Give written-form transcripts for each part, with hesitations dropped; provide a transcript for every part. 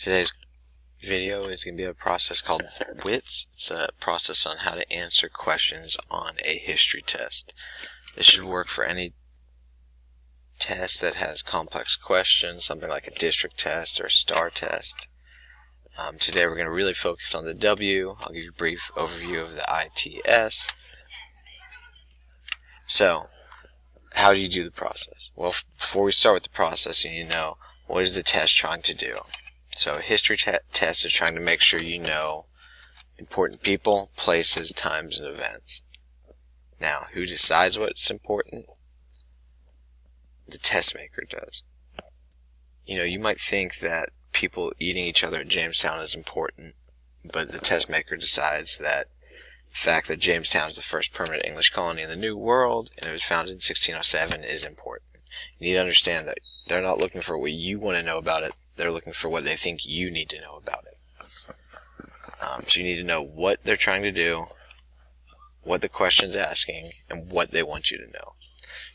Today's video is going to be a process called WITS. It's a process on how to answer questions on a history test. This should work for any test that has complex questions, something like a district test or a STAR test. Today we're going to really focus on the W. I'll give you a brief overview of the ITS. So, how do you do the process? Well, before we start with the process, you need to know what is the test trying to do. So a history test is trying to make sure you know important people, places, times, and events. Now, who decides what's important? The test maker does. You might think that people eating each other at Jamestown is important, but the test maker decides that the fact that Jamestown is the first permanent English colony in the New World and it was founded in 1607 is important. You need to understand that they're not looking for what you want to know about it. They're looking for what they think you need to know about it. So you need to know what they're trying to do, what the question's asking, and what they want you to know.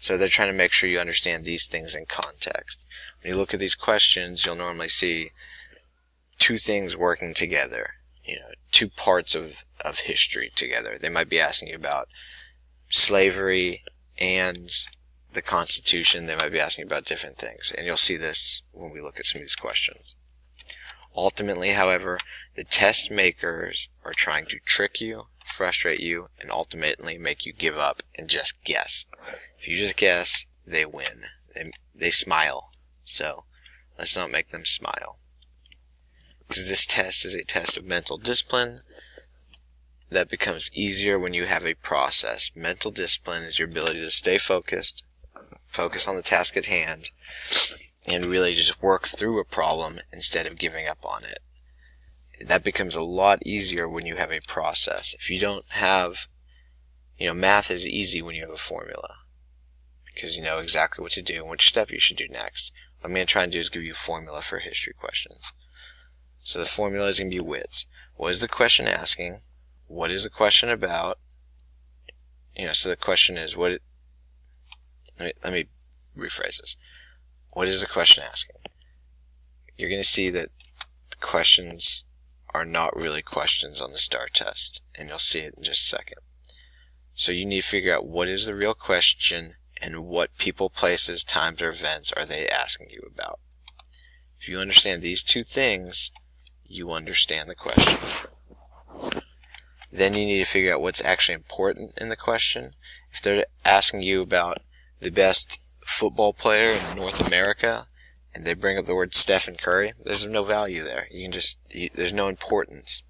So they're trying to make sure you understand these things in context. When you look at these questions, you'll normally see two things working together. Two parts of history together. They might be asking you about slavery and the Constitution. They might be asking about different things, and you'll see this when we look at some of these questions. Ultimately, however, the test makers are trying to trick you, frustrate you, and ultimately make you give up and just guess. If you just guess, they win. They smile. So let's not make them smile. Because this test is a test of mental discipline that becomes easier when you have a process. Mental discipline is your ability to stay focused, focus on the task at hand, and really just work through a problem instead of giving up on it. That becomes a lot easier when you have a process. If you don't have, math is easy when you have a formula, because you know exactly what to do and which step you should do next. What I'm going to try and do is give you a formula for history questions. So the formula is going to be WITS. What is the question asking? What is the question about? So the question is, let me rephrase this. What is the question asking? You're going to see that the questions are not really questions on the STAR test, and you'll see it in just a second. So you need to figure out what is the real question and what people, places, times, or events are they asking you about. If you understand these two things, you understand the question. Then you need to figure out what's actually important in the question. If they're asking you about the best football player in North America and they bring up the word Stephen Curry, there's no value there. There's no importance.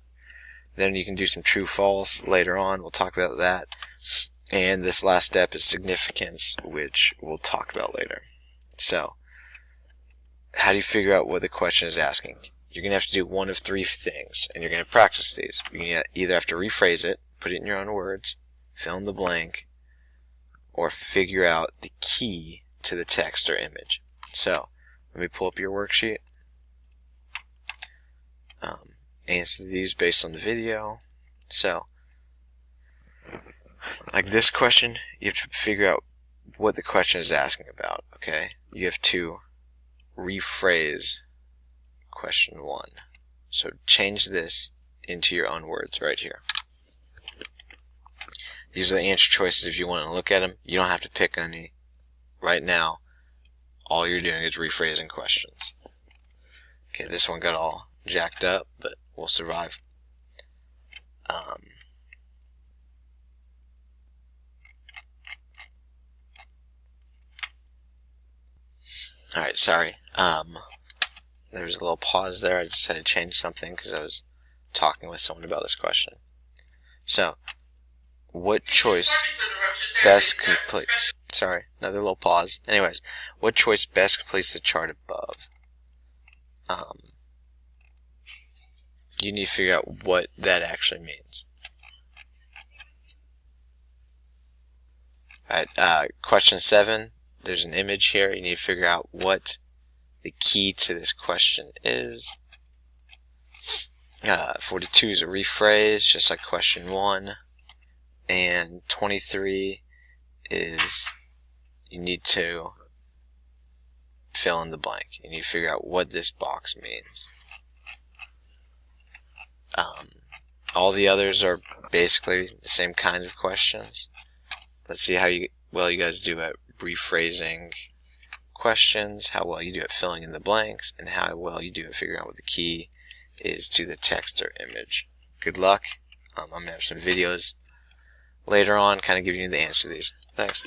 Then you can do some true false later on. We'll talk about that. And this last step is significance, which we'll talk about later. So, how do you figure out what the question is asking? You're going to have to do one of three things, and you're going to practice these. You either have to rephrase it, put it in your own words, fill in the blank, or figure out the key to the text or image. So, let me pull up your worksheet. Answer these based on the video. So, like this question, you have to figure out what the question is asking about, okay? You have to rephrase question 1. So change this into your own words right here. These are the answer choices if you want to look at them. You don't have to pick any. Right now, all you're doing is rephrasing questions. Okay, this one got all jacked up, but we'll survive. Alright, sorry. There was a little pause there. I just had to change something because I was talking with someone about this question. So, what choice best complete... Sorry, another little pause. Anyways, what choice best completes the chart above? You need to figure out what that actually means. Alright, question 7. There's an image here. You need to figure out what the key to this question is. 42 is a rephrase, just like question 1. And 23 is you need to fill in the blank. You need to figure out what this box means. All the others are basically the same kind of questions. Let's see how well you guys do at rephrasing questions, how well you do at filling in the blanks, and how well you do at figuring out what the key is to the text or image. Good luck. I'm going to have some videos later on kind of giving you the answer to these. Thanks.